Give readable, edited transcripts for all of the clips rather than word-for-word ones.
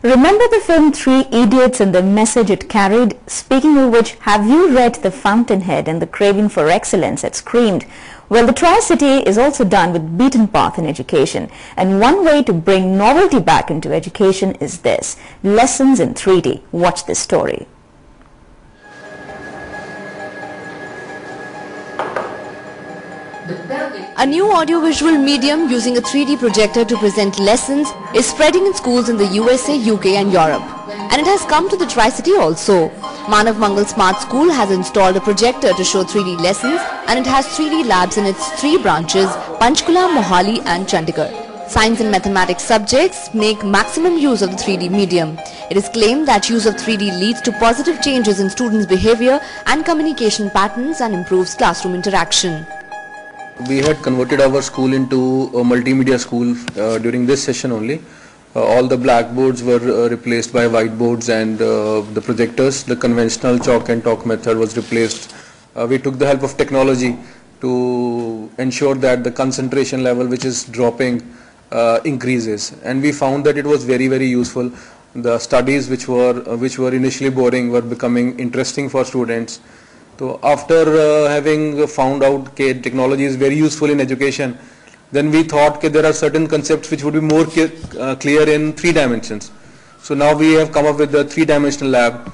Remember the film Three Idiots and the message it carried? Speaking of which, have you read The Fountainhead and the craving for excellence that screamed? Well, the Tri-City is also done with beaten path in education. And one way to bring novelty back into education is this: lessons in 3D. Watch this story. A new audiovisual medium using a 3D projector to present lessons is spreading in schools in the USA, UK and Europe. And it has come to the Tri-City also. Manav Mangal Smart School has installed a projector to show 3D lessons, and it has 3D labs in its 3 branches: Panchkula, Mohali and Chandigarh. Science and mathematics subjects make maximum use of the 3D medium. It is claimed that use of 3D leads to positive changes in students' behavior and communication patterns and improves classroom interaction. We had converted our school into a multimedia school during this session only. All the blackboards were replaced by whiteboards, and the projectors, the conventional chalk and talk method, was replaced. We took the help of technology to ensure that the concentration level, which is dropping, increases, and we found that it was very, very useful. The studies which were initially boring were becoming interesting for students. So after having found out that technology is very useful in education, then we thought that there are certain concepts which would be more clear in 3 dimensions. So now we have come up with the 3-dimensional lab.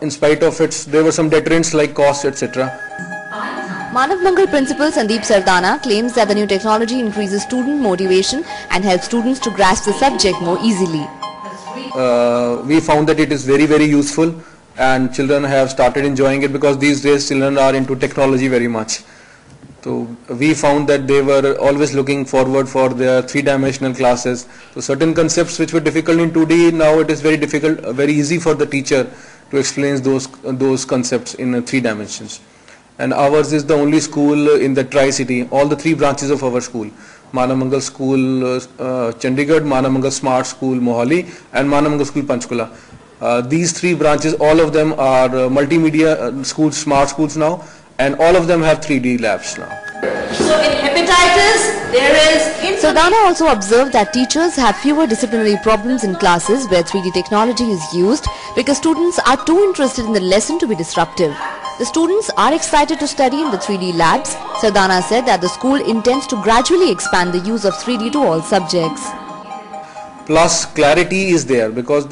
In spite of it, there were some deterrents like cost, etc. Manav Mangal principal Sandeep Sardana claims that the new technology increases student motivation and helps students to grasp the subject more easily. We found that it is very, very useful, and children have started enjoying it because these days children are into technology very much. So we found that they were always looking forward for their 3-dimensional classes. So certain concepts which were difficult in 2D, now it is very difficult, very easy for the teacher to explain those concepts in 3 dimensions. And ours is the only school in the Tri-City, all the 3 branches of our school: Manav Mangal School Chandigarh, Manav Mangal Smart School Mohali and Manav Mangal School Panchkula. These 3 branches, all of them are multimedia schools, smart schools now, and all of them have 3D labs now. So in hepatitis, there is... Sardana also observed that teachers have fewer disciplinary problems in classes where 3D technology is used because students are too interested in the lesson to be disruptive. The students are excited to study in the 3D labs. Sardana said that the school intends to gradually expand the use of 3D to all subjects. Plus clarity is there because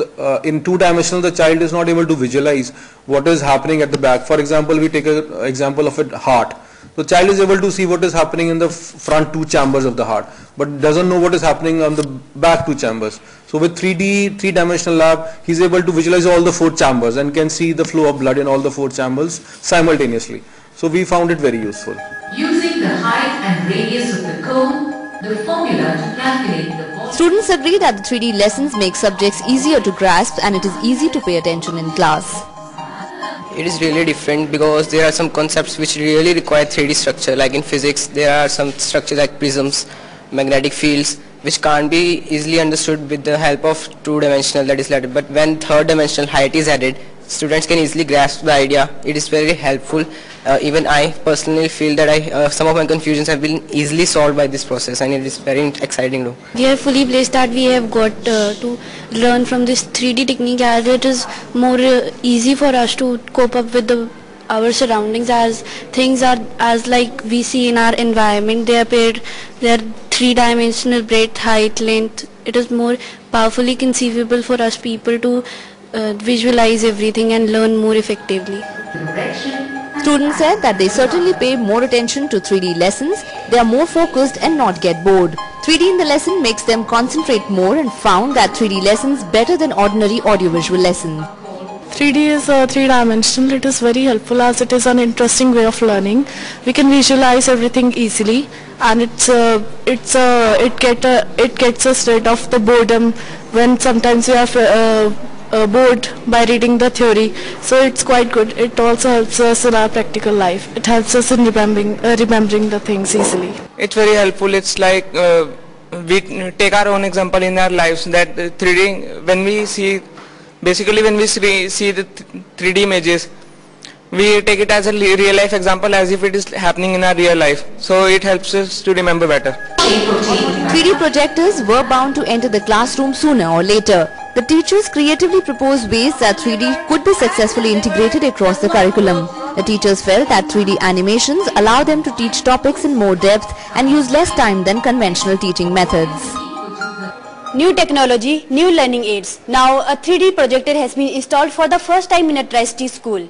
in 2-dimensional the child is not able to visualize what is happening at the back. For example, we take an example of a heart. The child is able to see what is happening in the front 2 chambers of the heart, but doesn't know what is happening on the back 2 chambers. So with 3-dimensional lab, he is able to visualize all the 4 chambers and can see the flow of blood in all the 4 chambers simultaneously. So we found it very useful. Using the height and radius of the cone, the formula to calculate the volume. Students agree that the 3D lessons make subjects easier to grasp and it is easy to pay attention in class. It is really different because there are some concepts which really require 3D structure. Like in physics, there are some structures like prisms, magnetic fields, which can't be easily understood with the help of 2-dimensional, that is letter. But when 3rd-dimensional height is added, students can easily grasp the idea. It is very helpful. Even I personally feel that some of my confusions have been easily solved by this process, and it is very exciting too. We are fully blessed that we have got to learn from this 3D technique, as it is more easy for us to cope up with our surroundings, as things are as like we see in our environment. They are 3-dimensional, breadth, height, length. It is more powerfully conceivable for us people to visualize everything and learn more effectively. Students said that they certainly pay more attention to 3D lessons. They are more focused and not get bored. 3D in the lesson makes them concentrate more and found that 3D lessons better than ordinary audiovisual lessons. 3D is 3-dimensional. It is very helpful as it is an interesting way of learning. We can visualize everything easily, and it gets us rid of the boredom when sometimes we are bored by reading the theory. So it's quite good. It also helps us in our practical life. It helps us in remembering the things easily. It's very helpful. It's like we take our own example in our lives, that 3D, when we see the 3D images, we take it as a real life example as if it is happening in our real life. So it helps us to remember better. 3D projectors were bound to enter the classroom sooner or later. The teachers creatively proposed ways that 3D could be successfully integrated across the curriculum. The teachers felt that 3D animations allow them to teach topics in more depth and use less time than conventional teaching methods. New technology, new learning aids. Now a 3D projector has been installed for the first time in a Tri-City school.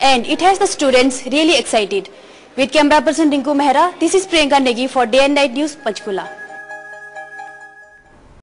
And it has the students really excited. With camera person Rinku Mehra, this is Priyanka Negi for Day and Night News, Panchkula.